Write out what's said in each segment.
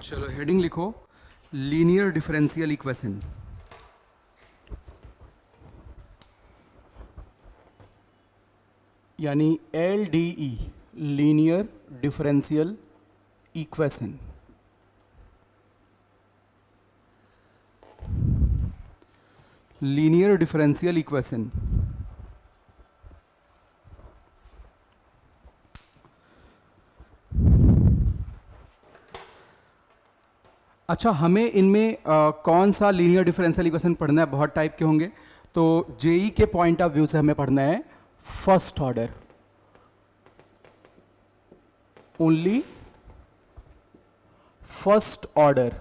चलो हेडिंग लिखो, linear differential equation. यानी LDE, linear differential equation. Linear differential equation अच्छा, हमें इनमें कौन सा लीनियर डिफरेंशियल इक्वेशन पढ़ना है? बहुत टाइप के होंगे, तो जेई के पॉइंट ऑफ व्यू से हमें पढ़ना है first order, only first order.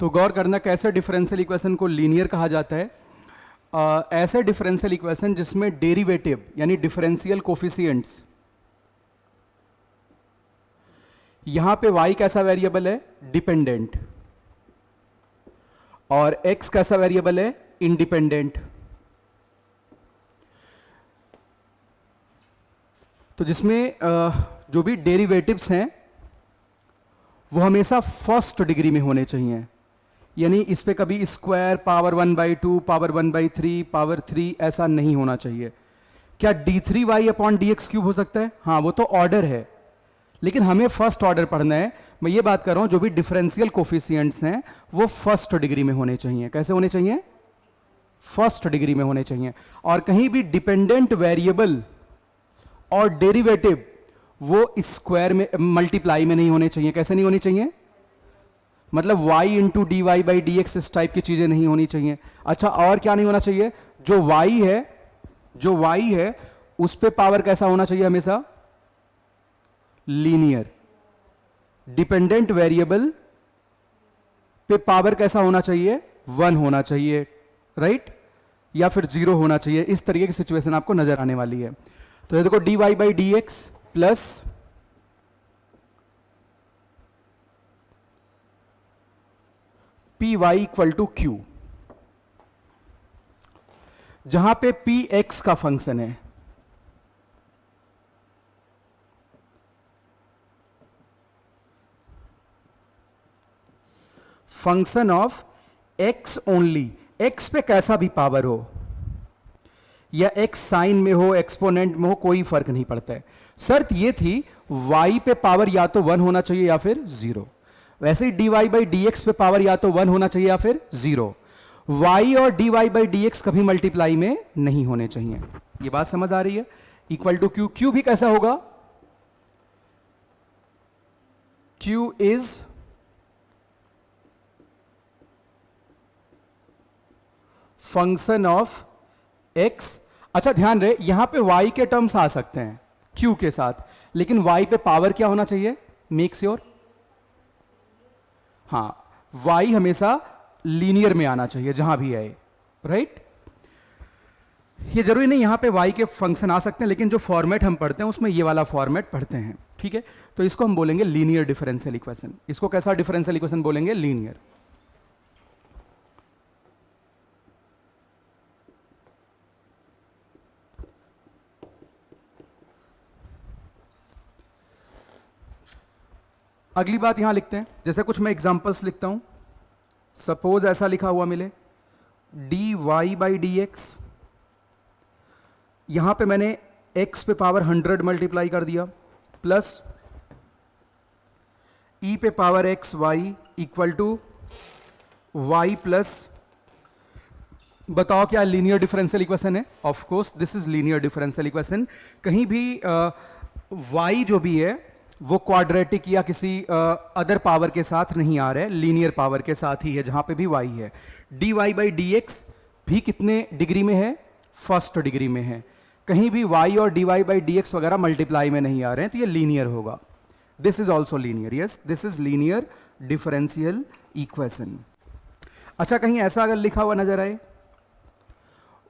तो गौर करना, कैसे डिफरेंशियल इक्वेशन को लीनियर कहा जाता है? ऐसे डिफरेंशियल इक्वेशन जिसमें डेरिवेटिव यानी डिफरेंशियल कोफिशिएंट्स, यहां पे y कैसा वेरिएबल है? डिपेंडेंट। और x कैसा वेरिएबल है? इंडिपेंडेंट। तो जिसमें जो भी डेरिवेटिव्स हैं वो हमेशा फर्स्ट डिग्री में होने चाहिए, यानी इस पे कभी स्क्वायर, पावर 1/2, पावर 1/3, पावर 3 ऐसा नहीं होना चाहिए। क्या d3y/dx³ हो सकता है? हाँ, वो तो ऑर्डर है, लेकिन हमें फर्स्ट ऑर्डर पढ़ना है। मैं ये बात कर रहा हूं, जो भी डिफरेंशियल कोफिशिएंट्स हैं वो फर्स्ट डिग्री में होने चाहिए। कैसे होने चाहिए? फर्स्ट डिग्री में होने चाहिए। और कहीं भी डिपेंडेंट वेरिएबल और डेरिवेटिव वो स्क्वायर में, मल्टीप्लाई में नहीं होने चाहिए। कैसे नहीं होनी चाहिए? मतलब y इंटू dy/dx इस टाइप की चीजें नहीं होनी चाहिए। अच्छा, और क्या नहीं होना चाहिए? जो y है उस पे पावर कैसा होना चाहिए? हमेशा लीनियर। डिपेंडेंट वेरिएबल पे पावर कैसा होना चाहिए? 1 होना चाहिए, राइट? या फिर 0 होना चाहिए। इस तरीके की सिचुएशन आपको नजर आने वाली है। तो ये देखो, dy/dx प्लस py = q, जहां पे p x का फंक्शन है। Function of x only, x पे कैसा भी पावर हो, या x साइन में हो, एक्सपोनेंट में हो, कोई फर्क नहीं पड़ता है। शर्त ये थी y पे पावर या तो 1 होना चाहिए या फिर 0। वैसे ही dy/dx पे पावर या तो 1 होना चाहिए या फिर 0। y और dy/dx कभी मल्टीप्लाई में नहीं होने चाहिए। ये बात समझ आ रही है? Equal to q। q भी कैसा होगा? q is function of x। अच्छा, ध्यान रहे, यहां पे y के टर्म्स आ सकते हैं q के साथ, लेकिन y पे पावर क्या होना चाहिए? Make sure. हाँ, y हमेशा लीनियर में आना चाहिए जहां भी आए, राइट? ये जरूरी नहीं यहां पे y के फंक्शन आ सकते हैं, लेकिन जो फॉर्मेट हम पढ़ते हैं उसमें ये वाला फॉर्मेट पढ़ते हैं, ठीक है? तो इसको हम बोलेंगे लीनियर डिफरेंशियल इक्वेशन। इसको कैसा डिफरेंशियल इक्वेशन बोलेंगे? लीनियर। अगली बात यहां लिखते हैं, जैसे कुछ मैं एग्जांपल्स लिखता हूं। सपोज ऐसा लिखा हुआ मिले, dy/dx, यहां पे मैंने x पे पावर 100 मल्टीप्लाई कर दिया, प्लस e पे power x y equal to y plus, बताओ क्या लीनियर डिफरेंशियल इक्वेशन है? Of course this is linear differential equation. कहीं भी y जो भी है वो क्वाड्रेटिक या किसी अदर पावर के साथ नहीं आ रहा है, लीनियर पावर के साथ ही है जहां पे भी y है। dy/dx भी कितने डिग्री में है? फर्स्ट डिग्री में है। कहीं भी y और dy/dx वगैरह मल्टीप्लाई में नहीं आ रहे हैं, तो ये लीनियर होगा। This is also linear, yes, this is linear differential equation. अच्छा, कहीं ऐसा अगर लिखा हुआ नजर आए,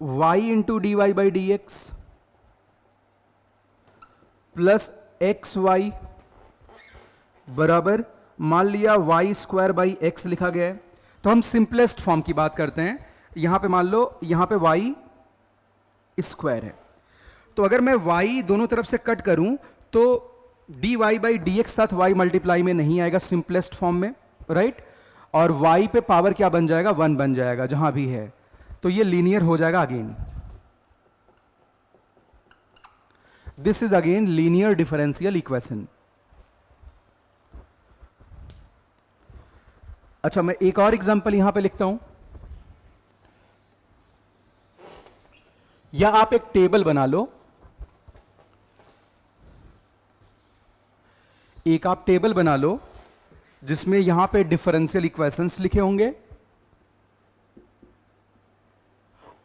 y into dy/dx plus xy बराबर, मान लिया y² x लिखा गया है, तो हम सिंपलेस्ट फॉर्म की बात करते हैं। यहां पे मान लो यहां पे y स्क्वायर है, तो अगर मैं y दोनों तरफ से कट करूं तो dy बाई डी एक्स साथ y मल्टीप्लाई में नहीं आएगा सिंपलेस्ट फॉर्म में, राइट। और y पे पावर क्या बन जाएगा, 1 बन जाएगा जहां भी है, तो ये लीनियर हो जाएगा again. This is again linear differential equation. अच्छा, मैं एक और एग्जांपल यहां पे लिखता हूं, या आप एक टेबल बना लो, एक आप टेबल बना लो जिसमें यहां पे डिफरेंशियल इक्वेशंस लिखे होंगे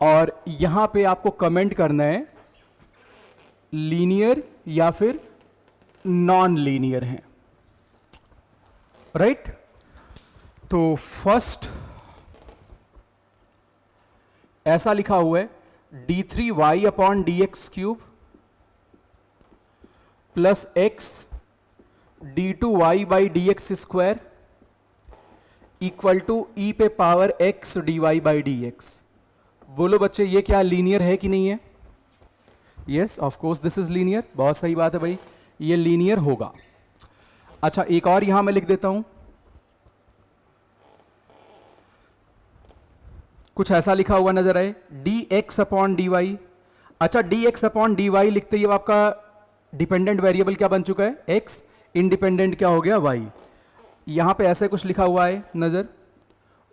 और यहां पे आपको कमेंट करना है लीनियर या फिर नॉन लीनियर है, राइट। तो फर्स्ट ऐसा लिखा हुआ है d3y upon D X cube plus X d2y by D X square equal to E पे power x dy by D x. बोलो बच्चे, ये क्या लीनियर है कि नहीं है? Yes, of course this is linear. बहुत सही बात है भाई, ये लीनियर होगा। अच्छा, एक और यहां मैं लिख देता हूं, कुछ ऐसा लिखा हुआ नजर आए D x upon D Y. अच्छा, D x upon D Y लिखते ही अब आपका डिपेंडेंट वेरिएबल क्या बन चुका है, एक्स, इंडिपेंडेंट क्या हो गया, वाई। यहां पे ऐसे कुछ लिखा हुआ है नजर,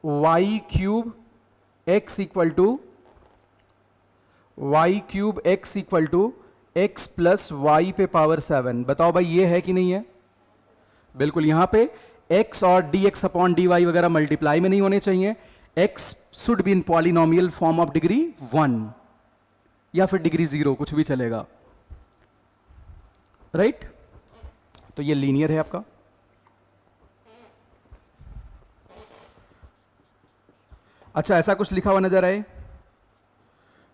y cube x equal to y cube x equal to x plus y पे पावर 7। बताओ भाई ये है कि नहीं है? बिल्कुल, यहां पे एक्स और d x upon D y वगैरह मल्टीप्लाई में नहीं होने चाहिए। X should be in polynomial form of degree 1 या फिर डिग्री 0, कुछ भी चलेगा, राइट। तो ये लीनियर है आपका। अच्छा, ऐसा कुछ लिखा हुआ नजर आए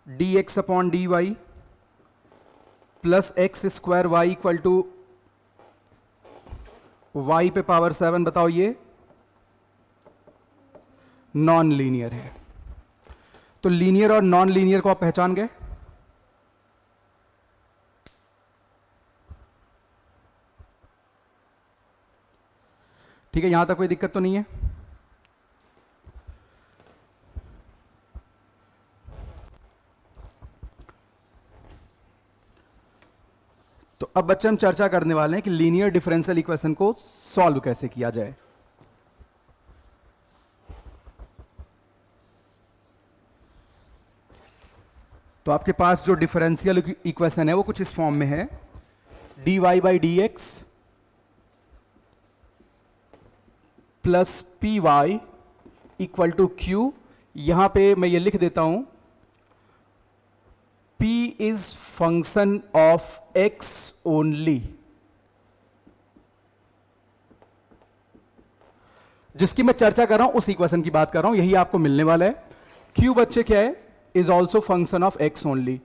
D x upon D y plus x square y equal to y पे पावर 7। बताओ ये नॉन लीनियर है। तो लीनियर और नॉन लीनियर को आप पहचान गए। ठीक है, यहां तक कोई दिक्कत तो नहीं है? तो अब बच्चे हम चर्चा करने वाले हैं कि लीनियर डिफरेंशियल इक्वेशन को सॉल्व कैसे किया जाए। तो आपके पास जो डिफरेंशियल इक्वेशन है वो कुछ इस फॉर्म में है, dy by D x plus p y equal to q. यहां पे मैं ये लिख देता हूं p is function of x only. जिसकी मैं चर्चा कर रहा हूं उस इक्वेशन की बात कर रहा हूं, यही आपको मिलने वाला है। q बच्चे क्या है, is also function of x only.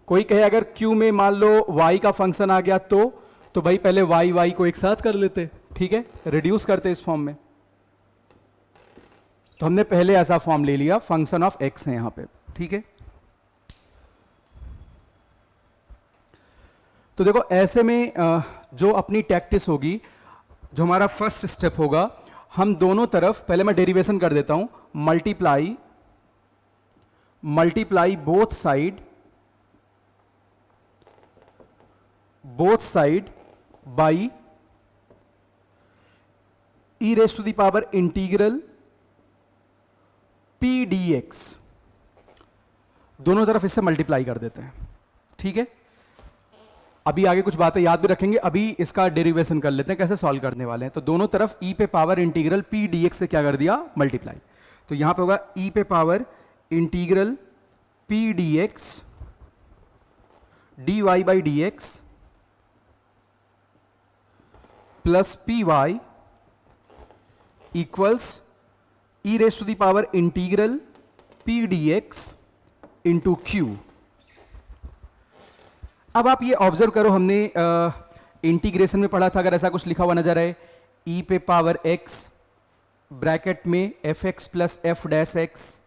कोई कहे अगर q में मान लो y का फंक्शन आ गया तो भाई पहले y को एक साथ कर लेते, ठीक है, रिड्यूस करते इस फॉर्म में। तो हमने पहले ऐसा फॉर्म ले लिया, फंक्शन ऑफ x है यहां पे, ठीक है। तो देखो ऐसे में जो अपनी टैक्टिस होगी, जो हमारा फर्स्ट स्टेप होगा, हम दोनों तरफ पहले मैं डेरिवेशन कर देता हूं, multiply both side by e raise to the power integral P D x. दोनों तरफ इससे मल्टीप्लाई कर देते हैं, ठीक है। अभी आगे कुछ बातें याद भी रखेंगे, अभी इसका डेरिवेशन कर लेते हैं कैसे सॉल्व करने वाले हैं। तो दोनों तरफ ई पे power integral P D x से क्या कर दिया, मल्टीप्लाई। तो यहां पे होगा ई पे power integral P D x d Y by D x plus p y equals e raise to the power integral P D x into q. अब आप ये ऑब्जर्व करो, हमने इंटीग्रेशन में पढ़ा था, अगर ऐसा कुछ लिखा हुआ नजर आए ई पे पावर एक्स ब्रैकेट में F x plus F dash x,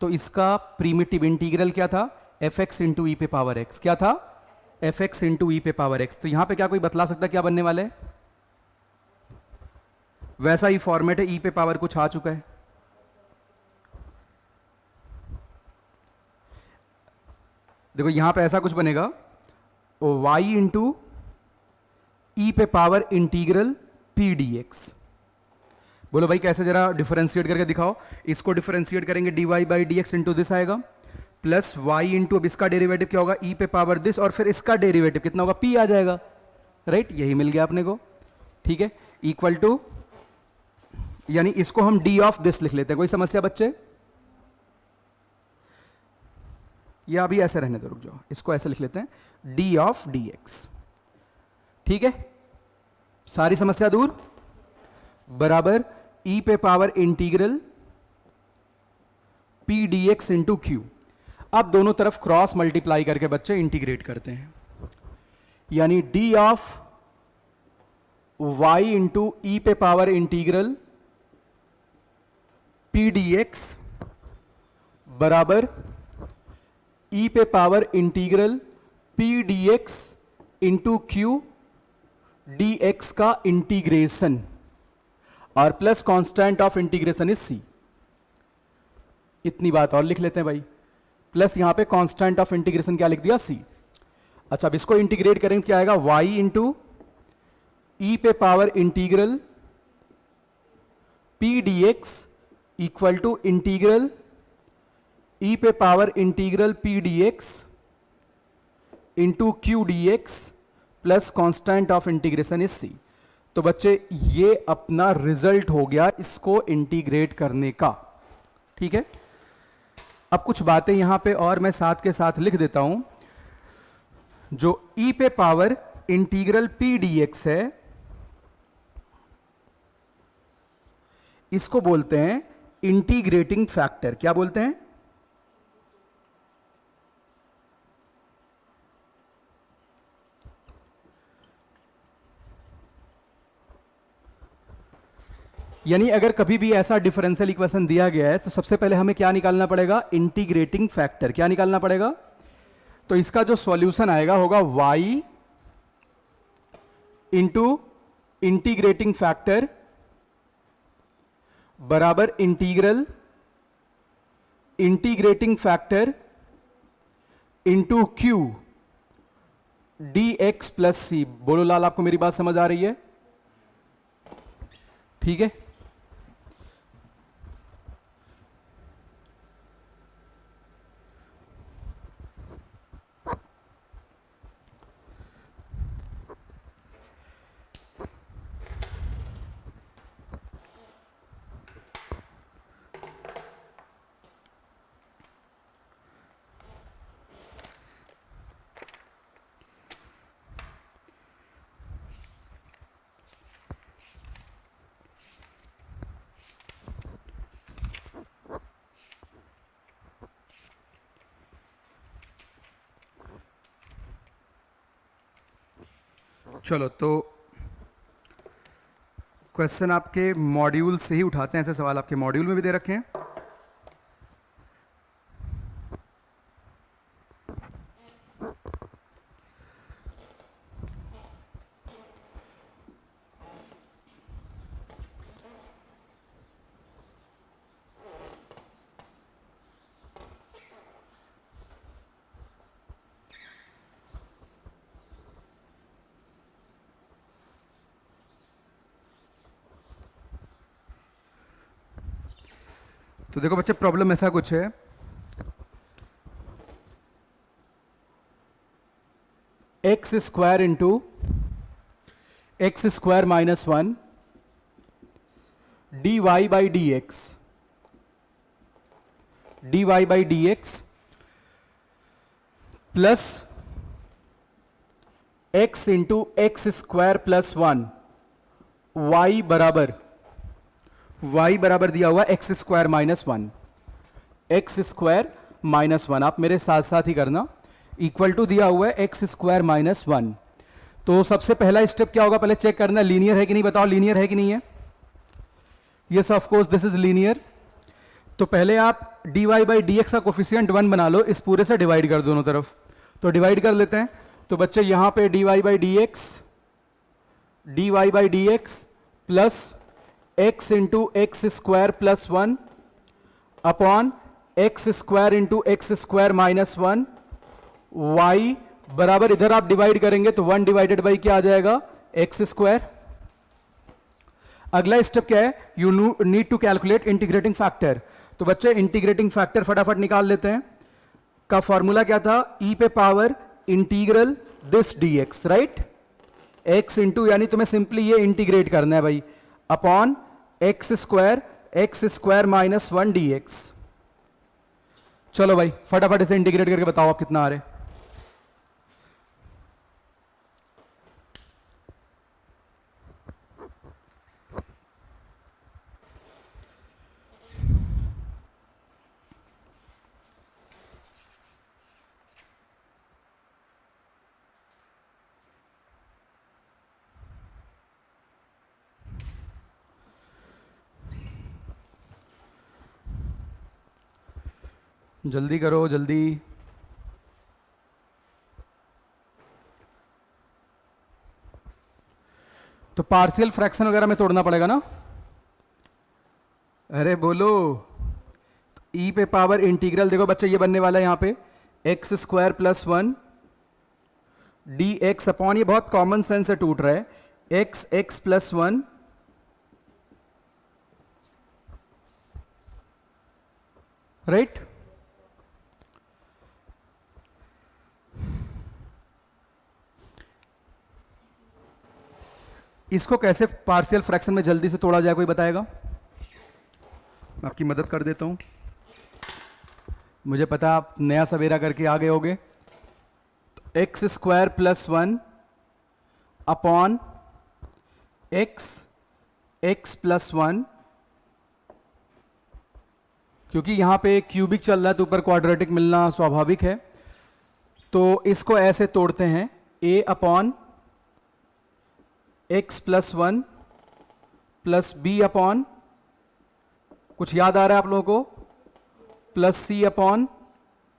तो इसका प्रीमिटिव इंटीग्रल क्या था, एफ एक्स इंटू ई पे पावर एक्स, क्या था, एफ एक्स इंटू ई पे पावर एक्स। तो यहां पे क्या कोई बतला सकता क्या बनने वाला है, वैसा ही फॉर्मेट है, ई पे पावर कुछ आ चुका है। देखो यहां पे ऐसा कुछ बनेगा, y इंटू ई पे power integral P D x. बोलो भाई कैसे, जरा डिफरेंशिएट करके दिखाओ। इसको डिफरेंशिएट करेंगे dy by D x into this आएगा, प्लस वाई इंटू, अब इसका डेरिवेटिव क्या होगा, ई पे पावर दिस, और फिर इसका डेरिवेटिव कितना होगा, p आ जाएगा, राइट, यही मिल गया अपने को, ठीक है, इक्वल टू, यानी इसको हम डी ऑफ दिस लिख लेते हैं। कोई समस्या बच्चे, या अभी ऐसे रहने दो, रुक जाओ, इसको ऐसे लिख लेते हैं, डी ऑफ डी एक्स, ठीक है, सारी समस्या दूर, बराबर ई पे power integral P D x into q. अब दोनों तरफ क्रॉस मल्टीप्लाई करके बच्चे इंटीग्रेट करते हैं, यानी डी ऑफ वाई इंटू ई पे power integral P D x बराबर ई पे power integral P D x into Q D x का इंटीग्रेशन, और plus constant of integration is c. इतनी बात और लिख लेते हैं भाई, प्लस यहां पे कांस्टेंट ऑफ इंटीग्रेशन क्या लिख दिया, सी। अच्छा, अब इसको इंटीग्रेट करेंगे क्या आएगा, y इंटू ई पे power integral P D x equal to integral ई पे power integral P D x into Q D x plus constant of integration is C. तो बच्चे ये अपना रिजल्ट हो गया इसको इंटीग्रेट करने का, ठीक है। अब कुछ बातें यहां पे और मैं साथ के साथ लिख देता हूं। जो ई पे power integral P D x है, इसको बोलते हैं इंटीग्रेटिंग फैक्टर। क्या बोलते हैं, यानी अगर कभी भी ऐसा डिफरेंशियल इक्वेशन दिया गया है तो सबसे पहले हमें क्या निकालना पड़ेगा, इंटीग्रेटिंग फैक्टर। क्या निकालना पड़ेगा, तो इसका जो सॉल्यूशन आएगा होगा y इंटू इंटीग्रेटिंग फैक्टर बराबर integral integrating factor into Q D x plus C. बोलो लाल, आपको मेरी बात समझ आ रही है, ठीक है। चलो, तो क्वेश्चन आपके मॉड्यूल से ही उठाते हैं। ऐसे सवाल आपके मॉड्यूल में भी दे रखे हैं। तो देखो बच्चे, प्रॉब्लम ऐसा कुछ है, x square into x square minus 1 d Y by D x, d Y by D x plus x into x square plus 1 y बराबर, y बराबर दिया हुआ x square minus 1, x square minus 1, आप मेरे साथ साथ ही करना, इक्वल टू दिया हुआ है एक्स स्क्वायर माइनस 1। तो सबसे पहला स्टेप क्या होगा, पहले चेक करना लीनियर है कि नहीं, बताओ लीनियर है कि नहीं है। Yes of course this is linear. तो पहले आप dy बाई डी एक्स का कोफिशियंट 1 बना लो, इस पूरे से डिवाइड कर दोनों तरफ। तो डिवाइड कर लेते हैं। तो बच्चे यहां पे dy by D x plus x into x square plus 1 upon x square into x square minus 1 y बराबर, इधर आप डिवाइड करेंगे तो 1 डिवाइडेड बाई क्या आ जाएगा, एक्स स्क्वायर। अगला स्टेप क्या है, you need to calculate integrating factor. तो बच्चे इंटीग्रेटिंग फैक्टर फटाफट निकाल लेते हैं। का फॉर्मूला क्या था, e पे power integral this dx, right, x into, यानी तुम्हें सिंपली ये इंटीग्रेट करना है भाई, upon x square minus 1 dx। चलो भाई फटाफट इसे इंटीग्रेट करके बताओ आप कितना आ रहे। जल्दी करो जल्दी। तो पार्शियल फ्रैक्शन वगैरह में तोड़ना पड़ेगा ना, अरे बोलो। e पे पावर इंटीग्रल, देखो बच्चे ये बनने वाला है यहां पे x square plus 1 D x upon, ये बहुत कॉमन सेंस से टूट रहा है, एक्स प्लस 1 राइट। इसको कैसे पार्शियल फ्रैक्शन में जल्दी से तोड़ा जाए, कोई बताएगा? मैं आपकी मदद कर देता हूं, मुझे पता आप नया सवेरा करके आ गए होगे। तो x square plus 1 upon x plus 1, क्योंकि यहां पे क्यूबिक चल रहा है तो ऊपर क्वाड्रेटिक मिलना स्वाभाविक है। तो इसको ऐसे तोड़ते हैं, a upon x plus 1 plus b upon, कुछ याद आ रहा है आप लोगों को, प्लस सी अपॉन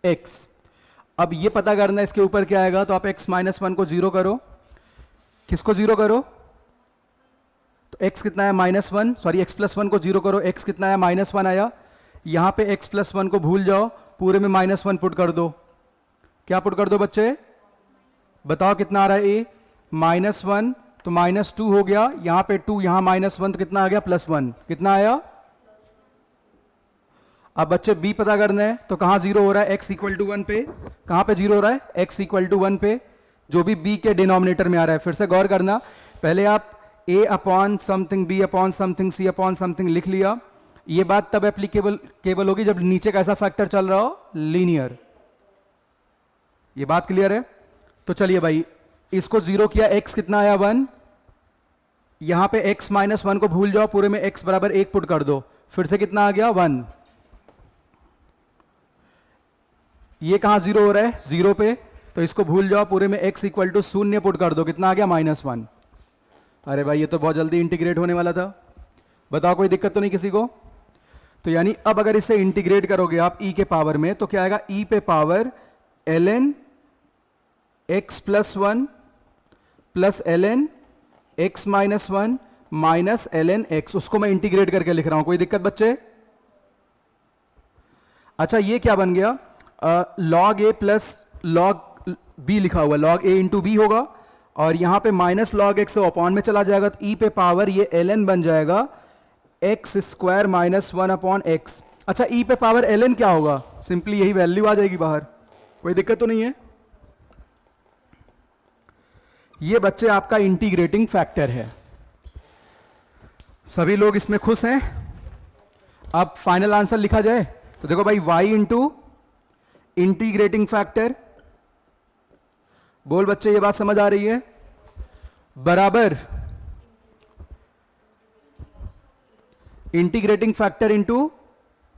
एक्स। अब ये पता करना है इसके ऊपर क्या आएगा, तो आप x माइनस 1 को जीरो करो। किसको जीरो करो, तो x कितना है माइनस 1, सॉरी x प्लस 1 को जीरो करो, x कितना है माइनस 1 आया। यहां पे x प्लस 1 को भूल जाओ, पूरे में माइनस 1 पुट कर दो। क्या पुट कर दो बच्चे, बताओ कितना आ रहा है, a माइनस 1 तो माइनस 2 हो गया, यहां पे 2, यहां माइनस 1 तो कितना आ गया प्लस 1, कितना आया। अब बच्चे b पता करना है, तो कहां जीरो हो रहा है, x इक्वल टू 1 पे, कहां पे जीरो हो रहा है, x इक्वल टू 1 पे, जो भी b के डिनोमिनेटर में आ रहा है। फिर से गौर करना, पहले आप a upon something, b upon something, c upon something लिख लिया। ये बात तब एप्लीकेबल होगी जब नीचे कैसा फैक्टर चल रहा हो, लीनियर। ये बात क्लियर है। तो चलिए भाई इसको जीरो किया, x कितना आया 1, यहां पे x माइनस 1 को भूल जाओ, पूरे में x बराबर 1 पुट कर दो, फिर से कितना आ गया 1। ये कहां जीरो हो रहा है, जीरो पे, तो इसको भूल जाओ, पूरे में x इक्वल टू 0 पुट कर दो, कितना आ गया माइनस 1। अरे भाई ये तो बहुत जल्दी इंटीग्रेट होने वाला था, बताओ कोई दिक्कत तो नहीं किसी को। तो यानी अब अगर इसे इंटीग्रेट करोगे आप e के पावर में, तो क्या आएगा, e पे power ln x plus 1 plus ln x minus 1 minus ln x, उसको मैं इंटीग्रेट करके लिख रहा हूं, कोई दिक्कत बच्चे। अच्छा ये क्या बन गया, log a plus log b लिखा हुआ, log a इंटू बी होगा, और यहां पे माइनस log x अपॉन में चला जाएगा, तो e पे पावर ये ln बन जाएगा x square minus 1 upon x. अच्छा e पे पावर ln क्या होगा, सिंपली यही वैल्यू आ जाएगी बाहर, कोई दिक्कत तो नहीं है। ये बच्चे आपका इंटीग्रेटिंग फैक्टर है, सभी लोग इसमें खुश हैं। अब फाइनल आंसर लिखा जाए तो देखो भाई y इंटू इंटीग्रेटिंग फैक्टर, बोल बच्चे ये बात समझ आ रही है, बराबर इंटीग्रेटिंग फैक्टर इंटू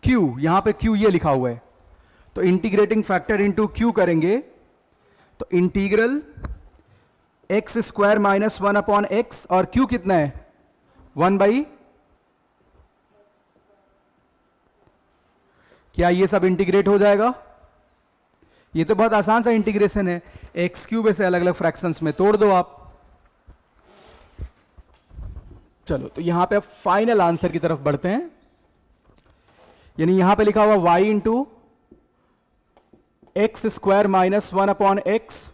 q, यहां पे q ये लिखा हुआ है, तो इंटीग्रेटिंग फैक्टर इंटू q करेंगे, तो integral x square minus 1 upon x, और क्यू कितना है 1 बाई, क्या ये सब इंटीग्रेट हो जाएगा? ये तो बहुत आसान सा इंटीग्रेशन है, एक्स क्यूब से अलग अलग फ्रैक्शंस में तोड़ दो आप। चलो तो यहां पे अब फाइनल आंसर की तरफ बढ़ते हैं। यानी यहां पे लिखा हुआ y into x square minus 1 upon x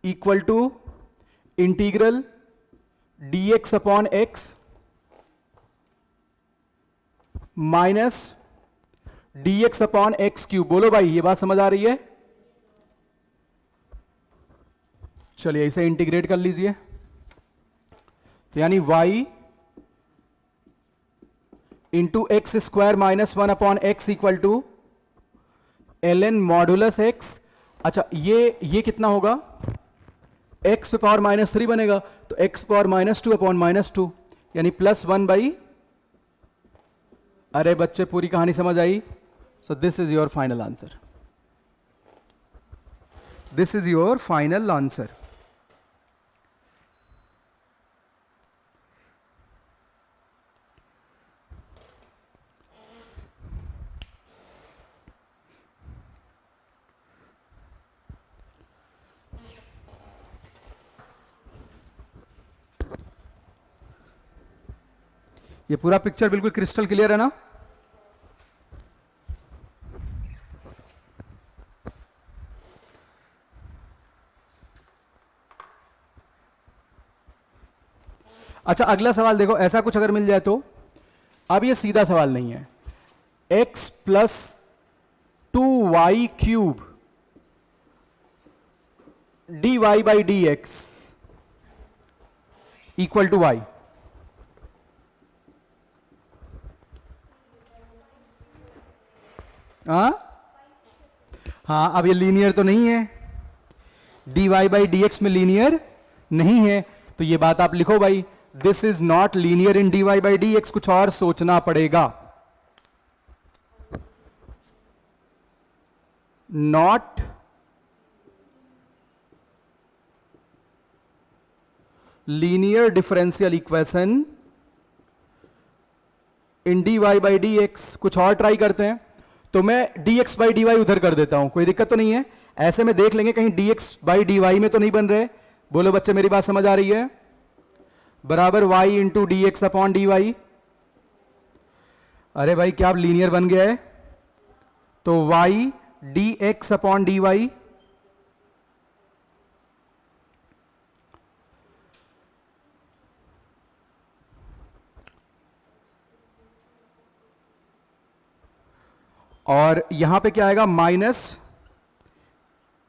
equal to integral dx upon x minus dx upon x cube. बोलो भाई, ये बात समझ आ रही है? चलिए इसे इंटीग्रेट कर लीजिए। तो यानी y into x square minus 1 upon x equal to ln modulus x। अच्छा ये कितना होगा? x पे पावर माइनस 3 बनेगा, तो x power minus 2 upon minus 2, यानी प्लस 1 बाई। अरे बच्चे, पूरी कहानी समझ आई? So this is your final answer. This is your final answer. ये पूरा पिक्चर बिल्कुल क्रिस्टल क्लियर है ना? अच्छा अगला सवाल देखो, ऐसा कुछ अगर मिल जाए तो, अब ये सीधा सवाल नहीं है, x plus 2y cube dy by D x equal to y। हाँ अब ये लीनियर तो नहीं है, dy बाई डी एक्स में लीनियर नहीं है, तो ये बात आप लिखो भाई, this is not linear in dy by D x. कुछ और सोचना पड़ेगा, not linear differential equation in dy by D x. कुछ और ट्राई करते हैं, तो मैं dx बाई डी वाई उधर कर देता हूं, कोई दिक्कत तो नहीं है? ऐसे में देख लेंगे कहीं dx बाई डी वाई में तो नहीं बन रहे। बोलो बच्चे, मेरी बात समझ आ रही है? बराबर y into d x upon D y. अरे भाई क्या अब लीनियर बन गया है? तो y d x upon D y और यहां पे क्या आएगा? माइनस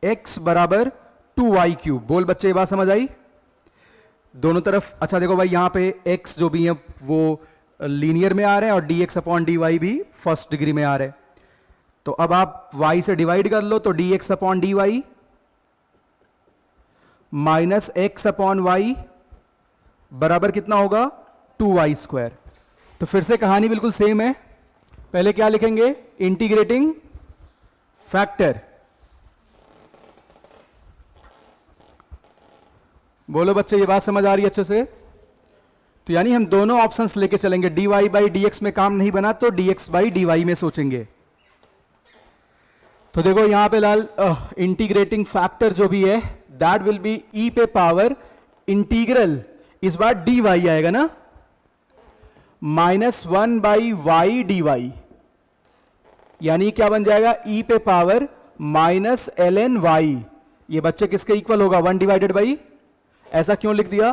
x बराबर 2y क्यूब। बोल बच्चे, ये बात समझ आई? दोनों तरफ। अच्छा देखो भाई, यहां पे x जो भी है वो लीनियर में आ रहे हैं और dx अपॉन डी वाई भी फर्स्ट डिग्री में आ रहे हैं। तो अब आप y से डिवाइड कर लो, तो dx upon D y minus x upon y बराबर कितना होगा? 2y square. तो फिर से कहानी बिल्कुल सेम है। पहले क्या लिखेंगे? Integrating factor. बोलो बच्चे, ये बात समझ आ रही है अच्छे से? तो यानी हम दोनों ऑप्शंस लेके चलेंगे, dy बाई डी एक्स में काम नहीं बना तो dx बाई डी वाई में सोचेंगे। तो देखो यहां पे लाल, इंटीग्रेटिंग फैक्टर जो भी है दैट विल बी e पे पावर इंटीग्रल, इस बार dy आएगा ना, minus 1 by y D y, यानी क्या बन जाएगा? e पे पावर माइनस ln y। ये बच्चे किसके इक्वल होगा? 1 डिवाइडेड बाई। ऐसा क्यों लिख दिया?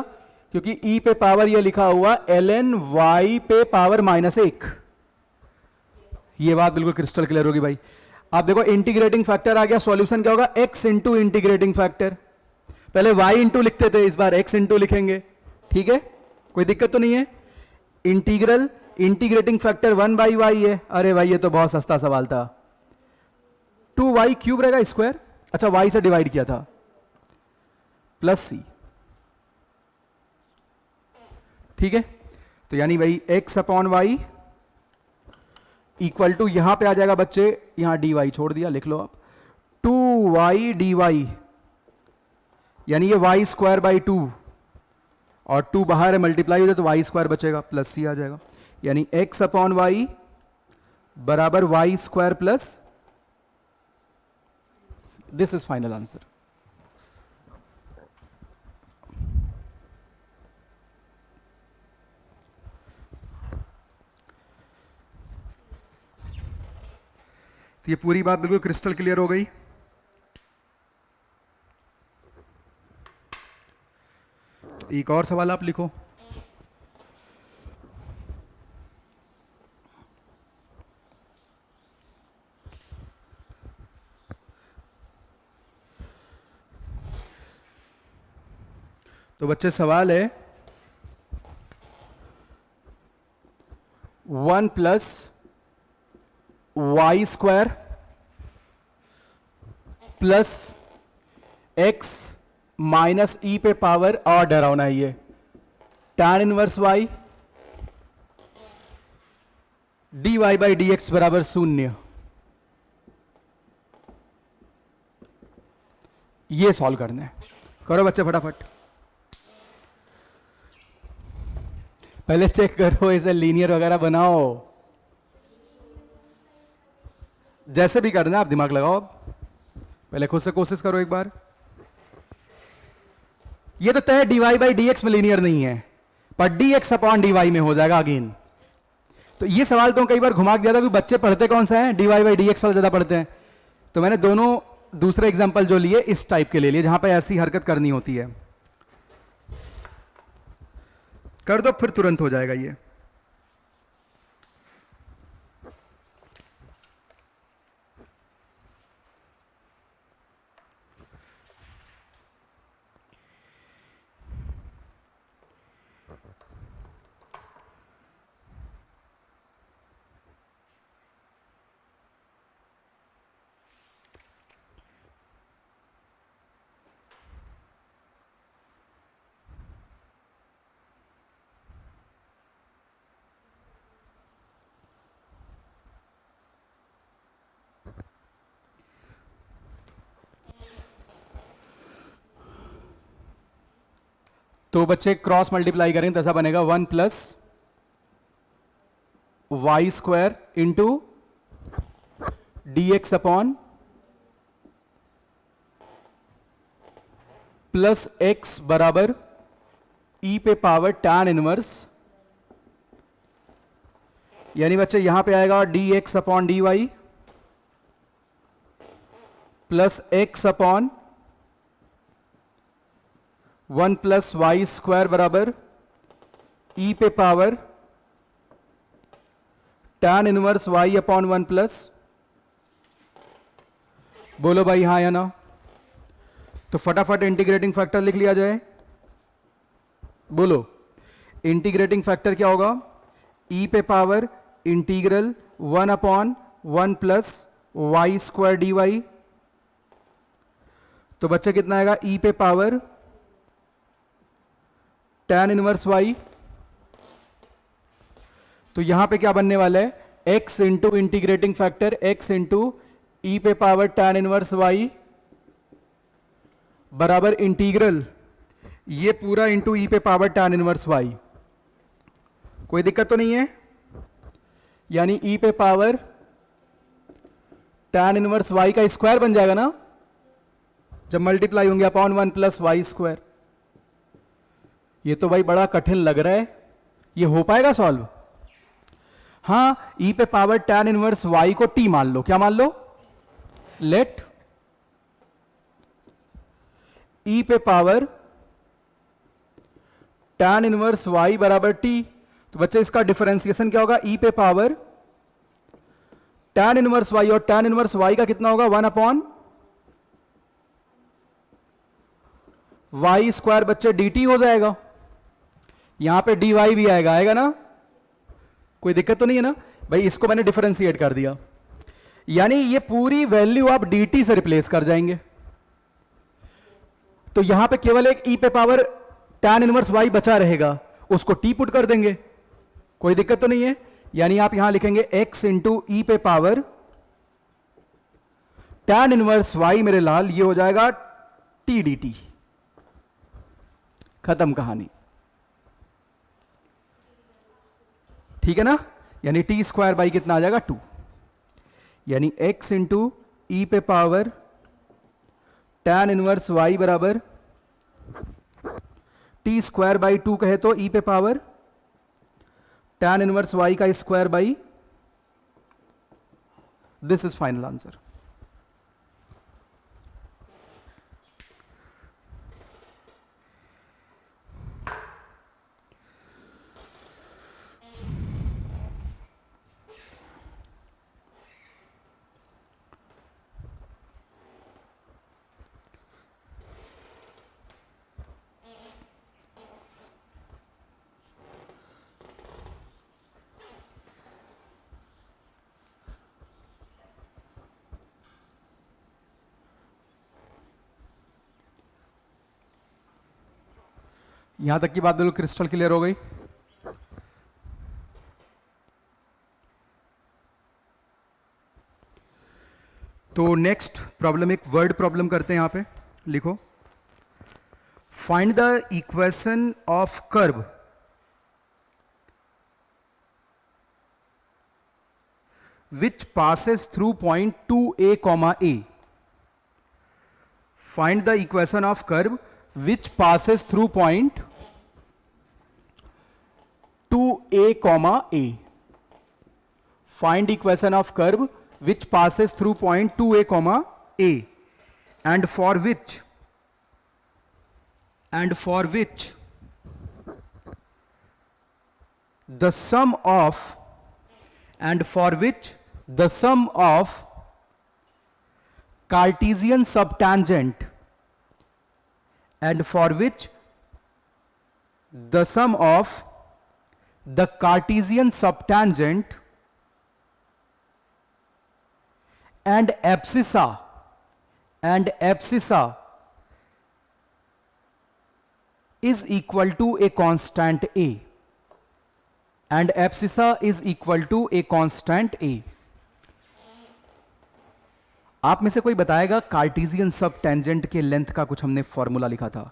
क्योंकि e पे पावर ये लिखा हुआ ln y पे पावर माइनस 1। ये बात बिल्कुल क्रिस्टल क्लियर होगी भाई। आप देखो इंटीग्रेटिंग फैक्टर आ गया, सॉल्यूशन क्या होगा? x into integrating factor. पहले y इंटू लिखते थे, इस बार x इंटू लिखेंगे। ठीक है, कोई दिक्कत तो नहीं है? Integral integrating factor 1 by y है। अरे भाई ये तो बहुत सस्ता सवाल था। 2y क्यूब रहेगा स्क्वायर, अच्छा y से डिवाइड किया था, प्लस c। ठीक है, तो यानी भाई x upon y equal to, यहां पे आ जाएगा बच्चे, यहां dy छोड़ दिया, लिख लो आप, 2y dy यानी ये वाई स्क्वायर बाई 2 और 2 बाहर है, मल्टीप्लाई हो जाए तो वाई स्क्वायर बचेगा, प्लस सी आ जाएगा, यानी एक्स अपॉन वाई बराबर y square plus, this is final answer. तो ये पूरी बात बिल्कुल क्रिस्टल क्लियर हो गई। तो एक और सवाल आप लिखो। तो बच्चे सवाल है 1 plus Y square plus X minus E पे पावर, और डरावना है ये, tan inverse Y D Y by D x बराबर 0। ये सॉल्व करना है, करो बच्चे फटाफट। पहले चेक करो, इसे लीनियर वगैरह बनाओ, जैसे भी करना आप दिमाग लगाओ। पहले खुद से कोशिश करो एक बार। ये तो तय d Y by D x में लीनियर नहीं है, पर d x upon D y में हो जाएगा अगेन। तो ये सवाल तो कई बार घुमा दिया था कि बच्चे पढ़ते कौन सा है, d Y by D x वाला ज्यादा पढ़ते हैं। तो मैंने दोनों दूसरे एग्जाम्पल जो लिए इस टाइप के ले लिए जहां पर ऐसी हरकत करनी होती है। कर दो फिर तुरंत हो जाएगा ये। तो बच्चे क्रॉस मल्टीप्लाई करें तो ऐसा बनेगा 1 plus Y square into d x upon plus x बराबर ई पे पावर tan इनवर्स, यानी बच्चे यहां पे आएगा d x upon D y plus x upon 1 plus Y square बराबर ई पे power tan inverse y upon 1 plus, बोलो भाई हाँ या ना। तो फटाफट इंटीग्रेटिंग फैक्टर लिख लिया जाए, बोलो इंटीग्रेटिंग फैक्टर क्या होगा, ई पे power integral 1 upon 1 plus Y square d y. तो बच्चा कितना आएगा, ई पे पावर tan इनवर्स वाई। तो यहां पे क्या बनने वाला है, x into integrating factor x into ई पे पावर tan इनवर्स वाई बराबर इंटीग्रल ये पूरा इंटू ई पे पावर tan इनवर्स वाई। कोई दिक्कत तो नहीं है, यानी ई पे पावर tan इनवर्स वाई का स्क्वायर बन जाएगा ना जब मल्टीप्लाई होंगे अपॉन 1 प्लस वाई स्क्वायर। ये तो भाई बड़ा कठिन लग रहा है, ये हो पाएगा सॉल्व? हां, ई पे पावर tan इनवर्स वाई को t मान लो, क्या मान लो, लेट ई पे पावर tan इनवर्स वाई बराबर t। तो बच्चे इसका डिफरेंशिएशन क्या होगा, ई पे पावर tan इनवर्स वाई, और tan इनवर्स वाई का कितना होगा, 1 अपॉन वाई स्क्वायर बच्चे dt हो जाएगा। यहां पे dy भी आएगा, आएगा ना, कोई दिक्कत तो नहीं है ना भाई। इसको मैंने डिफरेंशिएट कर दिया, यानी ये पूरी वैल्यू आप dt से रिप्लेस कर जाएंगे। तो यहां पे केवल एक e पे पावर tan इनवर्स y बचा रहेगा, उसको t पुट कर देंगे, कोई दिक्कत तो नहीं है। यानी आप यहां लिखेंगे x इंटू ई पे पावर tan इनवर्स y, मेरे लाल ये हो जाएगा t dt। खत्म कहानी। ठीक है ना, यानी टी स्क्वायर बाई कितना आ जाएगा 2, यानी x इंटू ई पे पावर tan इनवर्स y बराबर टी स्क्वायर बाई 2 कहे तो ई पे पावर tan इनवर्स y का square by, this is final answer. यहां तक की बात बिल्कुल क्रिस्टल क्लियर हो गई। तो नेक्स्ट प्रॉब्लम एक वर्ड प्रॉब्लम करते हैं। यहां पे लिखो, find the equation of curve which passes through point 2a comma a. Find the equation of curve which passes through point 2a comma a. Find equation of curve which passes through point 2a comma a, and for which the sum of Cartesian subtangent and for which the sum of the Cartesian subtangent and abscissa is equal to a constant a, and abscissa is equal to a constant a. आप में से कोई बताएगा Cartesian सब tangent के length का कुछ हमने फॉर्मूला लिखा था,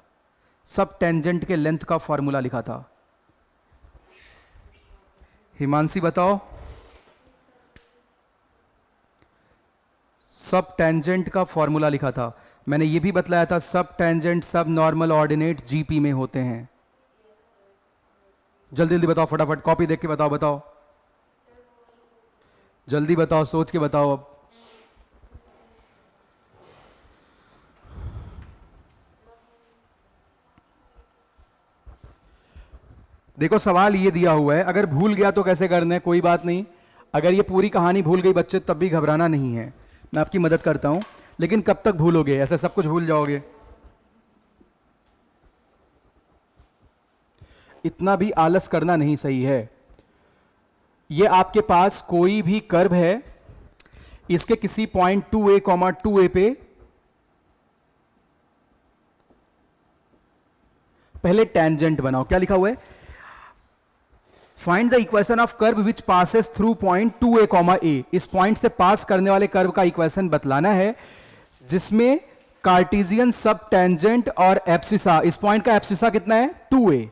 सब टेंजेंट के लेंथ का फॉर्मूला लिखा था। हिमांशी बताओ, सब टेंजेंट का फॉर्मूला लिखा था। मैंने ये भी बतलाया था सब टेंजेंट सब नॉर्मल ऑर्डिनेट जीपी में होते हैं। जल्दी जल्दी बताओ, फटाफट कॉपी देख के बताओ, जल्दी बताओ, सोच के बताओ। अब देखो सवाल ये दिया हुआ है, अगर भूल गया तो कैसे करना है, कोई बात नहीं। अगर ये पूरी कहानी भूल गई बच्चे तब भी घबराना नहीं है, मैं आपकी मदद करता हूं। लेकिन कब तक भूलोगे, ऐसे सब कुछ भूल जाओगे? इतना भी आलस करना नहीं सही है। ये आपके पास कोई भी कर्व है, इसके किसी पॉइंट 2a, 2a पे पहले टेंजेंट बनाओ। क्या लिखा हुआ है? Find the equation of curve which passes through point 2a, a। इस पॉइंट से पास करने वाले कर्व का इक्वेशन बतलाना है जिसमें कार्टेशियन सब टेंजेंट और एब्सिसा, इस पॉइंट का एब्सिसा कितना है 2a,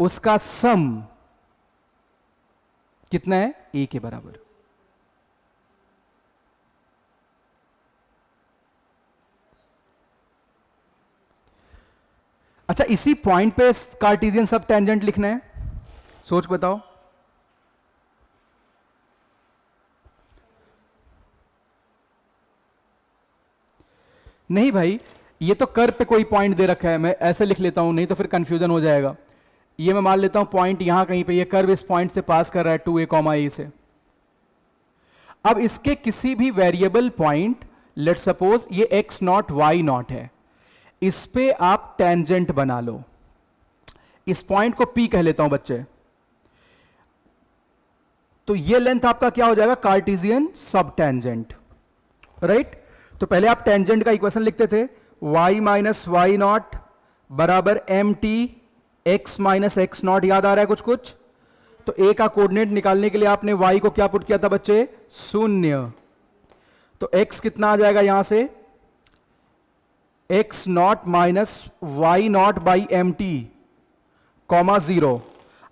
उसका सम कितना है a के बराबर। अच्छा, इसी पॉइंट पे कार्टेशियन सब टेंजेंट लिखना है, सोच बताओ। नहीं भाई, ये तो कर्व पे कोई पॉइंट दे रखा है, मैं ऐसे लिख लेता हूं, नहीं तो फिर कंफ्यूजन हो जाएगा। ये मैं मान लेता हूं पॉइंट यहां कहीं पे, ये कर्व इस पॉइंट से पास कर रहा है 2a, a से। अब इसके किसी भी वेरिएबल पॉइंट, लेट सपोज ये x0 y0 है, इस पे आप टेंजेंट बना लो। इस पॉइंट को P कह लेता हूं बच्चे। तो ये लेंथ आपका क्या हो जाएगा? कार्टेशियन सब टेंजेंट, राइट। तो पहले आप टेंजेंट का इक्वेशन लिखते थे, y माइनस वाई नॉट बराबर mt x minus x not. याद आ रहा है कुछ कुछ? तो a का कोऑर्डिनेट निकालने के लिए आपने y को क्या पुट किया था बच्चे? 0। तो x कितना आ जाएगा यहां से? x not minus y not by m t, comma 0।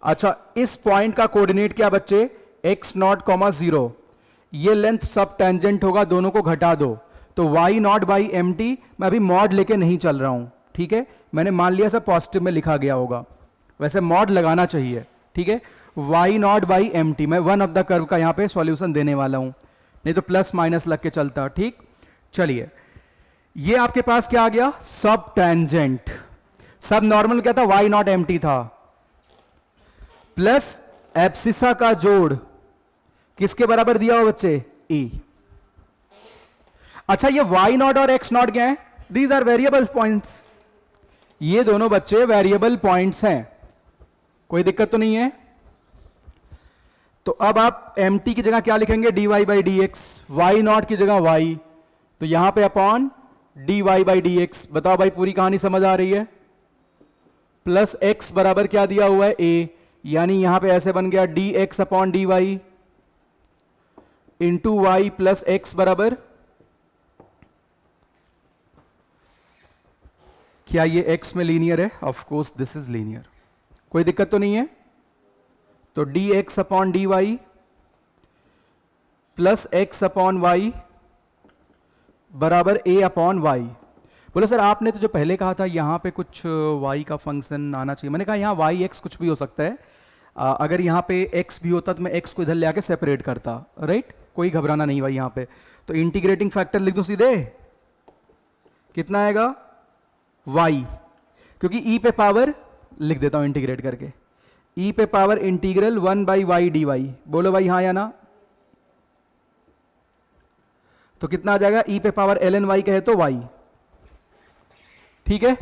अच्छा, इस पॉइंट का कोऑर्डिनेट क्या बच्चे, x नॉट कॉमा 0। ये लेंथ सब टेंजेंट होगा, दोनों को घटा दो तो y not by m t. मैं अभी मॉड लेके नहीं चल रहा हूं, ठीक है, मैंने मान लिया सब पॉजिटिव में लिखा गया होगा, वैसे मॉड लगाना चाहिए, ठीक है। y not by m t, मैं वन ऑफ द कर्व का यहां पे सॉल्यूशन देने वाला हूं, नहीं तो प्लस माइनस लग के चलता, ठीक। चलिए, ये आपके पास क्या आ गया, सब टेंजेंट। सब नॉर्मल क्या था, y नॉट एम टी था, प्लस एब्सिसा का जोड़ किसके बराबर दिया हो बच्चे, e। अच्छा, ये y नॉट और x नॉट क्या है, दीज आर वेरिएबल पॉइंट्स, ये दोनों बच्चे वेरिएबल पॉइंट्स हैं, कोई दिक्कत तो नहीं है। तो अब आप mt की जगह क्या लिखेंगे, dy by D x, y not की जगह y, तो यहां पे upon dy by D x. बताओ भाई, पूरी कहानी समझ आ रही है। प्लस x बराबर क्या दिया हुआ है, a, यानी यहां पे ऐसे बन गया dx upon D y into y plus x बराबर, क्या ये x में लीनियर है, of course this is linear, कोई दिक्कत तो नहीं है। तो dx upon D y plus x upon y बराबर a अपॉन वाई। बोले सर आपने तो जो पहले कहा था यहां पे कुछ y का फंक्शन आना चाहिए, मैंने कहा यहां y x कुछ भी हो सकता है, अगर यहां पे x भी होता तो मैं x को इधर ले आके सेपरेट करता, राइट, कोई घबराना नहीं भाई यहां पे। तो इंटीग्रेटिंग फैक्टर लिख दो सीधे, कितना आएगा y, क्योंकि e पे पावर लिख देता हूं इंटीग्रेट करके, e पे power integral 1 by y D y. बोलो भाई हाँ या ना, तो कितना आ जाएगा, e पे पावर ln y कहे तो y, ठीक है।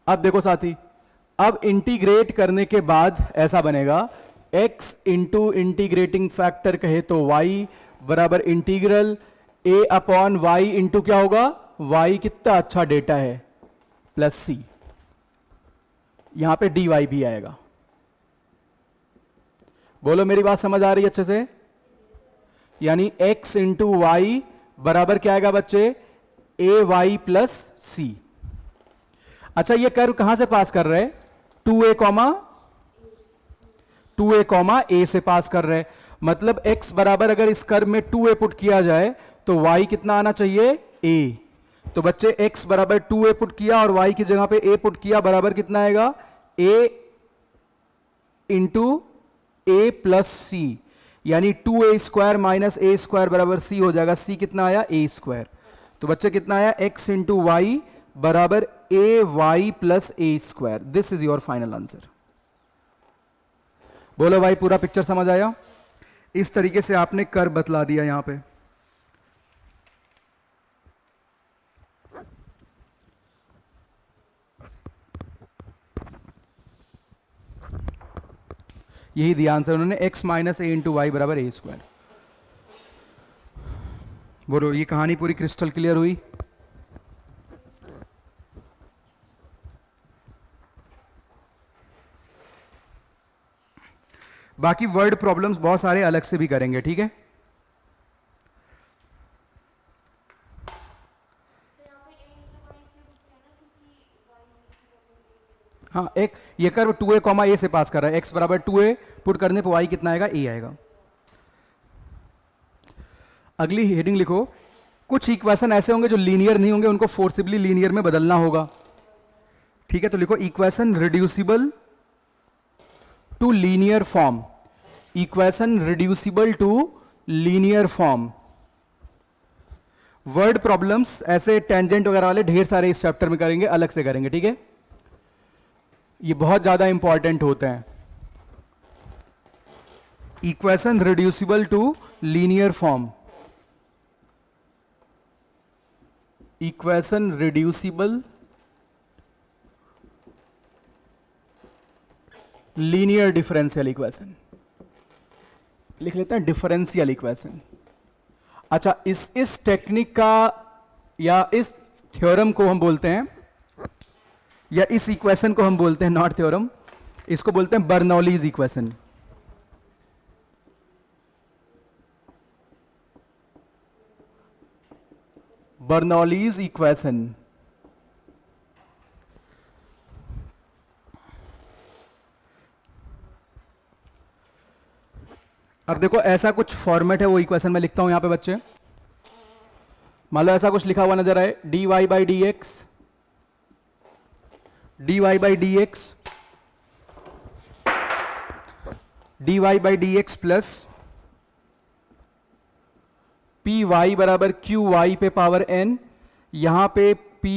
अब देखो साथी, अब इंटीग्रेट करने के बाद ऐसा बनेगा, x इंटू इंटीग्रेटिंग फैक्टर कहे तो y बराबर integral a upon y into क्या होगा, y कितना अच्छा डेटा है, प्लस c, यहां पे dy भी आएगा। बोलो मेरी बात समझ आ रही है अच्छे से, यानी x इंटू वाई बराबर क्या आएगा बच्चे, ए वाई प्लस सी। अच्छा, ये कर्व कहां से पास कर रहे हैं, 2a कॉमा ए से पास कर रहे हैं, मतलब x बराबर अगर इस कर्व में 2a पुट किया जाए तो y कितना आना चाहिए, a। तो बच्चे x बराबर 2a पुट किया और y की जगह पे a पुट किया, बराबर कितना आएगा, a इंटू ए प्लस सी, यानी 2a square minus a square बराबर c हो जाएगा, c कितना आया, a स्क्वायर। तो बच्चे कितना आया, x इंटू वाई बराबर A Y plus A square. This is your final answer. बोलो भाई पूरा पिक्चर समझ आया। इस तरीके से आपने कर्व बतला दिया यहां पे। यही दिया आंसर उन्होंने, x माइनस ए इंटू वाई बराबर ए स्क्वायर। बोलो ये कहानी पूरी क्रिस्टल क्लियर हुई। बाकी वर्ड प्रॉब्लम्स बहुत सारे अलग से भी करेंगे, ठीक है। हाँ, एक ये कर्व 2a कॉमा ए से पास कर रहा है, x बराबर 2a पुट करने पर y कितना आएगा, a आएगा। अगली हेडिंग लिखो, कुछ इक्वेशन ऐसे होंगे जो लीनियर नहीं होंगे, उनको फोर्सिबली लीनियर में बदलना होगा, ठीक है। तो लिखो equation reducible to linear form, equation reducible to linear form. Word problems ऐसे टेंजेंट वगैरह वाले ढेर सारे इस चैप्टर में करेंगे, अलग से करेंगे, ठीक है। ये बहुत ज्यादा इंपॉर्टेंट होते हैं। Equation reducible to linear form, equation reducible linear differential equation, लिख लेते हैं डिफरेंशियल इक्वेशन। अच्छा, इस टेक्निक का या इस थ्योरम को हम बोलते हैं, या इस इक्वेशन को हम बोलते हैं, नॉट थ्योरम, इसको बोलते हैं बर्नौलीज इक्वेशन। Bernoulli's equation. अब देखो ऐसा कुछ फॉर्मेट है, वो इक्वेशन में लिखता हूं यहां पे बच्चे। मान लो ऐसा कुछ लिखा हुआ नजर आए, dy by D x, dy by D x, dy by D x plus p y बराबर क्यू वाई पे पावर n। यहां पे p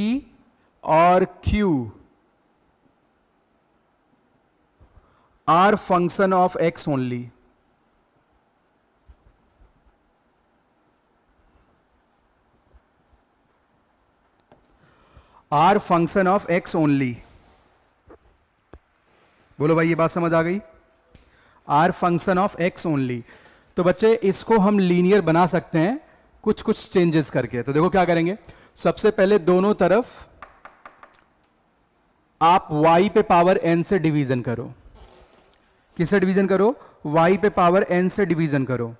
और q are function of x only. Are function of x only. बोलो भाई ये बात समझ आ गई? Are function of x only. तो बच्चे इसको हम लीनियर बना सकते हैं कुछ कुछ चेंजेस करके। तो देखो क्या करेंगे, सबसे पहले दोनों तरफ आप y पे पावर n से डिवीजन करो। किससे डिवीजन करो? y पे पावर n से डिवीजन करो,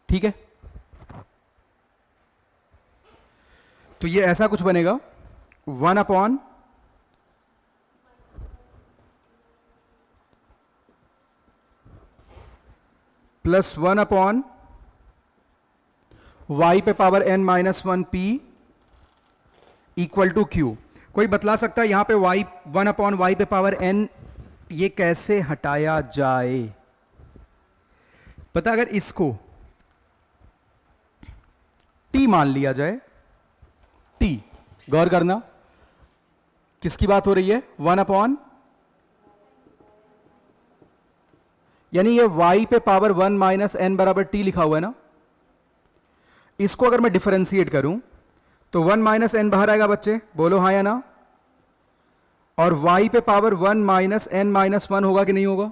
ठीक है। तो ये ऐसा कुछ बनेगा, 1 अपॉन प्लस 1 अपॉन y पे power n minus 1 p equal to q। कोई बतला सकता है यहां पे y 1 अपॉन y पे पावर n ये कैसे हटाया जाए? पता, अगर इसको t मान लिया जाए, t, गौर करना किसकी बात हो रही है, 1 अपॉन, यानी ये y पे पावर 1 माइनस n बराबर t लिखा हुआ है ना। इसको अगर मैं डिफरेंशिएट करूं तो 1 माइनस n बाहर आएगा बच्चे, बोलो हाँ या ना। और y पे पावर 1 माइनस n माइनस 1 होगा कि नहीं होगा?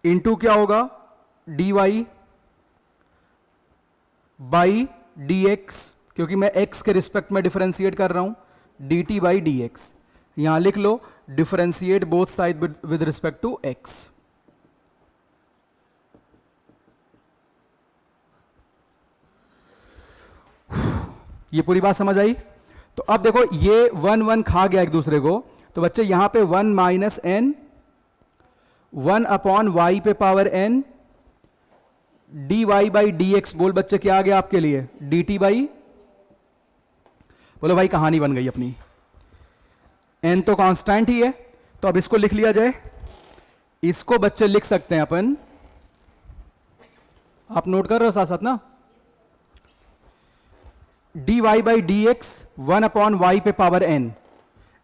इंटू क्या होगा, dy बाई डी एक्स, क्योंकि मैं x के रिस्पेक्ट में डिफरेंशिएट कर रहा हूं, dt बाई डी एक्स। यहां लिख लो differentiate both side with respect to x। ये पूरी बात समझ आई? तो अब देखो ये 1 1 खा गया एक दूसरे को, तो बच्चे यहां पे 1 माइनस n 1 अपॉन वाई पे power n dy by D x. बोल बच्चे क्या आ गया आपके लिए, dt बाई, बोलो भाई कहानी बन गई अपनी। n तो कांस्टेंट ही है, तो अब इसको लिख लिया जाए। इसको बच्चे लिख सकते हैं अपन, आप नोट कर रहे हो साथ साथ ना, dy by D x 1 upon y पे पावर n।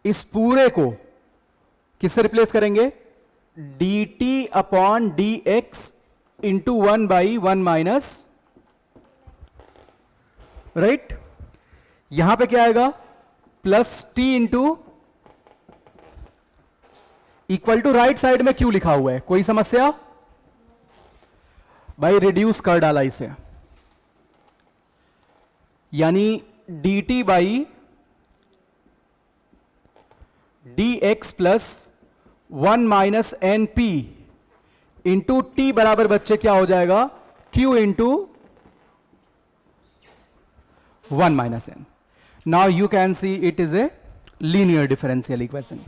इस पूरे को किससे रिप्लेस करेंगे, dt upon D x into 1 by 1 minus, right. यहां पे क्या आएगा, plus t into, equal to, right side में क्यों लिखा हुआ है, कोई समस्या? भाई रिड्यूस कर डाला इसे, यानी dt by D x plus 1 minus n p into t बराबर बच्चे क्या हो जाएगा, q into 1 minus n. Now you can see it is a linear differential equation.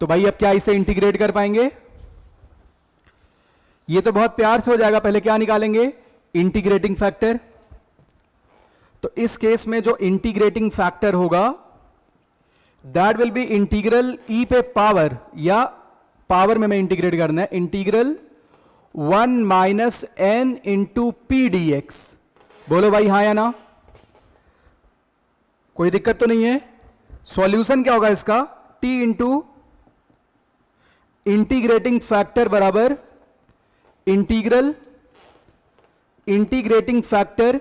तो भाई अब क्या इसे इंटीग्रेट कर पाएंगे? ये तो बहुत प्यार से हो जाएगा, पहले क्या निकालेंगे, इंटीग्रेटिंग फैक्टर। तो इस केस में जो इंटीग्रेटिंग फैक्टर होगा दैट विल बी इंटीग्रल ई पे पावर, या पावर में मैं इंटीग्रेट करना है, integral 1 minus n into p D x. बोलो भाई हाँ या ना, कोई दिक्कत तो नहीं है? सॉल्यूशन क्या होगा इसका, टी इंटू इंटीग्रेटिंग फैक्टर बराबर integrating factor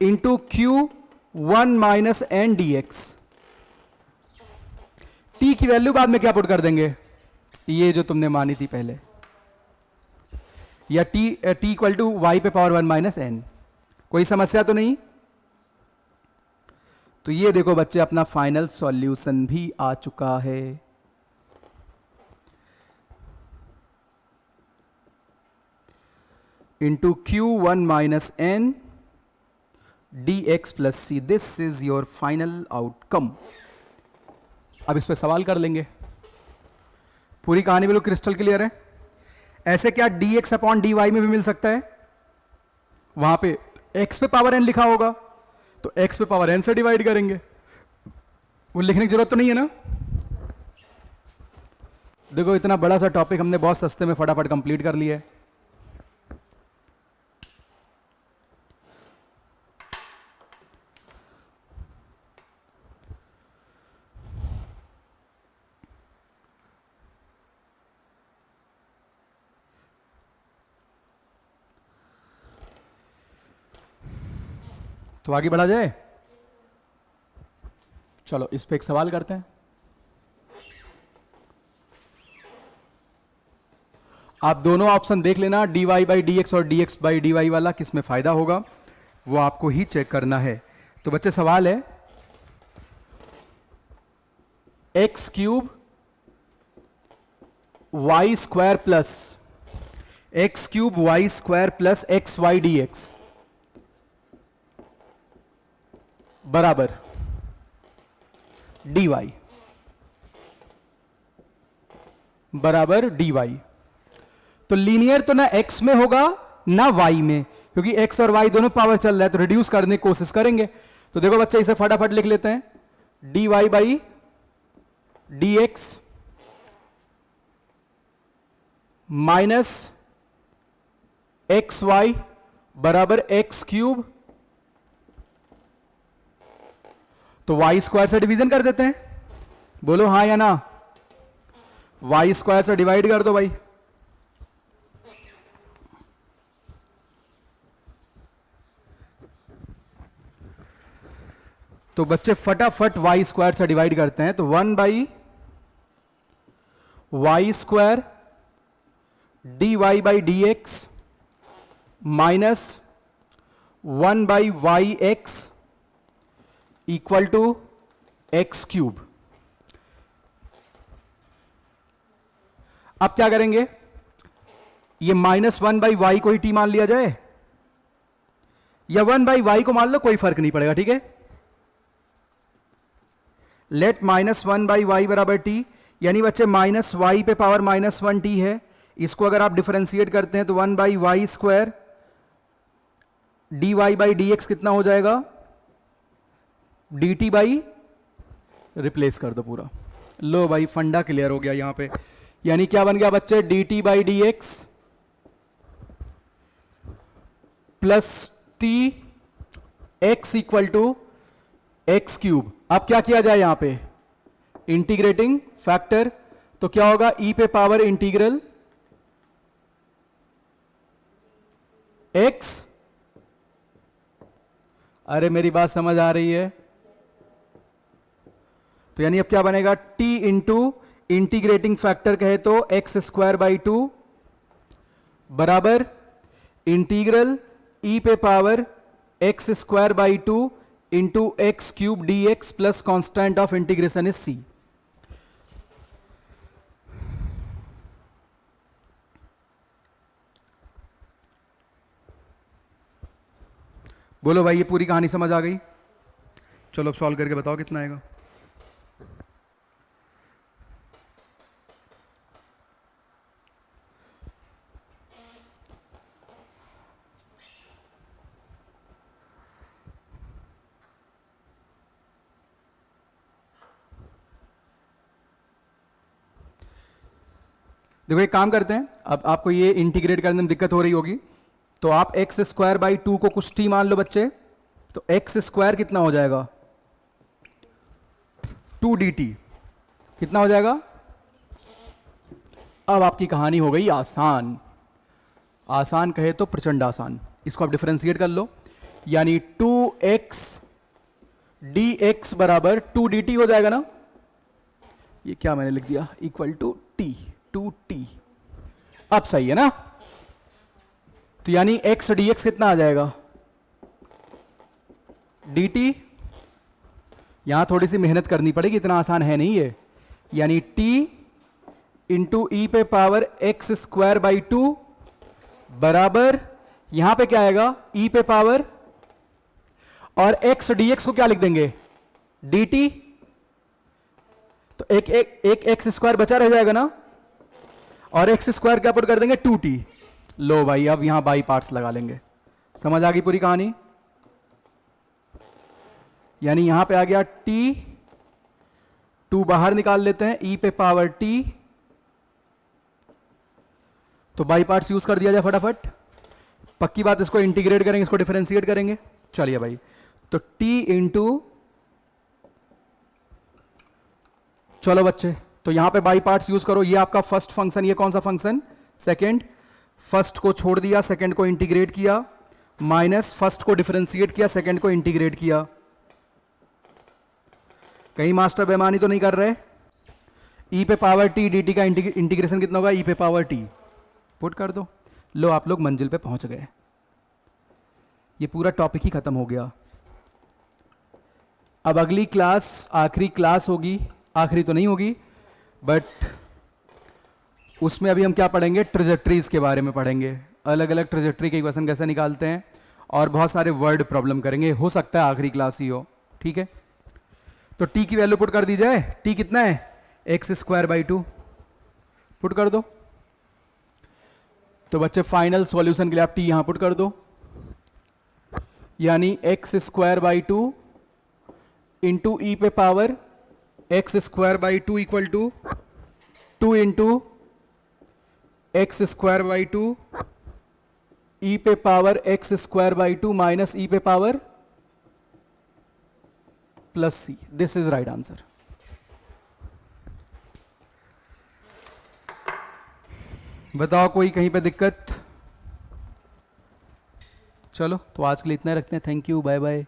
into q 1 minus n d x. T की वैल्यू बाद में क्या पुट कर देंगे, ये जो तुमने मानी थी पहले, या टी इक्वल टू वाई पे पावर 1 माइनस एन। कोई समस्या तो नहीं? तो ये देखो बच्चे अपना फाइनल सॉल्यूशन भी आ चुका है। Into q 1 minus n d x plus C, this is your final outcome. अब इस पे सवाल कर लेंगे। पूरी कहानी बिल्कुल क्रिस्टल क्लियर है। ऐसे क्या dx अपॉन dy में भी मिल सकता है, वहां पे x पे पावर n लिखा होगा तो x पे पावर n से डिवाइड करेंगे, वो लिखने की जरूरत तो नहीं है ना। देखो इतना बड़ा सा टॉपिक हमने बहुत सस्ते में फटाफट कंप्लीट कर लिया है। तो आगे बढ़ा जाए, चलो इस पे एक सवाल करते हैं। आप दोनों ऑप्शन देख लेना, dy बाई डी एक्स और dx बाई dy वाला किस में फायदा होगा वो आपको ही चेक करना है। तो बच्चे सवाल है x cube y square plus x cube y square plus x y d x बराबर dy बराबर dy। तो लीनियर तो ना x में होगा ना y में, क्योंकि x और y दोनों पावर चल रहा है, तो रिड्यूस करने की कोशिश करेंगे। तो देखो बच्चे इसे फटाफट लिख लेते हैं, dy by dx minus x y बराबर एक्स क्यूब, तो वाई स्क्वायर से डिवीजन कर देते हैं, बोलो हाँ या ना। वाई स्क्वायर से डिवाइड कर दो भाई, तो बच्चे फटाफट वाई स्क्वायर से डिवाइड करते हैं, तो 1 by y square d Y by D x minus 1 by y x equal to x cube. अब क्या करेंगे, ये -1 बाई वाई को ही टी मान लिया जाए या 1 बाई वाई को मान लो, कोई फर्क नहीं पड़ेगा, ठीक है। लेट -1 बाई वाई बराबर टी, यानी बच्चे माइनस वाई पे पावर -1 टी है, इसको अगर आप डिफरेंशिएट करते हैं तो 1 by y square d Y by D x कितना हो जाएगा, डी टी बाई, रिप्लेस कर दो पूरा। लो भाई फंडा क्लियर हो गया यहां पे, यानी क्या बन गया बच्चे, d t by D x plus t x equal to x cube. अब क्या किया जाए यहां पे, इंटीग्रेटिंग फैक्टर, तो क्या होगा, ई पे पावर इंटीग्रल एक्स, अरे मेरी बात समझ आ रही है, तो यानी अब क्या बनेगा, t इंटू इंटीग्रेटिंग फैक्टर कहे तो एक्स स्क्वायर बाई 2 बराबर इंटीग्रल ई पे power X square by 2 into x cube D x plus constant of integration is c। बोलो भाई ये पूरी कहानी समझ आ गई, चलो अब सॉल्व करके बताओ कितना आएगा। देखो एक काम करते हैं, अब आपको ये इंटीग्रेट करने में दिक्कत हो रही होगी, तो आप एक्स स्क्वायर बाई 2 को कुछ टी मान लो बच्चे, तो एक्स स्क्वायर कितना हो जाएगा, 2 डी टी कितना हो जाएगा। अब आपकी कहानी हो गई आसान, आसान कहे तो प्रचंड आसान। इसको आप डिफरेंशिएट कर लो, यानी 2x dx बराबर 2 dt हो जाएगा ना, ये क्या मैंने लिख दिया, इक्वल टू t, 2t। अब सही है ना, तो यानी x dx कितना आ जाएगा, dt। यहां थोड़ी सी मेहनत करनी पड़ेगी, इतना आसान है नहीं ये, यानी t इंटू ई पे पावर एक्स स्क्वायर बाई 2 बराबर, यहां पे क्या आएगा, ई पे पावर, और x dx को क्या लिख देंगे, dt। तो एक एक्स स्क्वायर बचा रह जाएगा ना, और एक्स स्क्वायर क्या पुट कर देंगे 2t। लो भाई अब यहां बाई पार्ट्स लगा लेंगे। समझ आ गई पूरी कहानी। यानी यहां पे आ गया t, 2 बाहर निकाल लेते हैं e पे पावर t, तो बाई पार्ट्स यूज कर दिया जाए फटाफट। पक्की बात, इसको इंटीग्रेट करेंगे, इसको डिफरेंशिएट करेंगे। चलिए भाई, तो t इंटू, चलो बच्चे, तो यहां पे बाई पार्ट्स यूज करो। ये आपका फर्स्ट फंक्शन, ये कौन सा फंक्शन, सेकंड। फर्स्ट को छोड़ दिया, सेकंड को इंटीग्रेट किया, माइनस फर्स्ट को डिफरेंशिएट किया, सेकंड को इंटीग्रेट किया। कहीं मास्टर बेमानी तो नहीं कर रहे। e पे पावर t dt का इंटीग्रेशन कितना होगा, e पे पावर t पुट कर दो। लो आप लोग मंजिल पे पहुंच गए। ये पूरा टॉपिक ही खत्म हो गया। अब अगली क्लास आखिरी क्लास होगी, आखिरी तो नहीं होगी बट उसमें अभी हम क्या पढ़ेंगे, ट्रेजेक्टरीज के बारे में पढ़ेंगे। अलग अलग ट्रेजेक्टरी के इक्वेशन कैसे निकालते हैं और बहुत सारे वर्ड प्रॉब्लम करेंगे। हो सकता है आखिरी क्लास ही हो, ठीक है। तो t की वैल्यू पुट कर दी जाए। t कितना है, एक्स स्क्वायर बाई 2 पुट कर दो। तो बच्चे फाइनल सॉल्यूशन के लिए आप t यहां पुट कर दो, यानी एक्स स्क्वायर बाई 2 इंटू ई पे power X square by 2 equal to 2 into x square by 2 E पे power X square by 2 minus E पे power plus C. This is right answer. बताओ कोई कहीं पे दिक्कत। चलो तो आज के लिए इतना रखते हैं। Thank you, bye bye.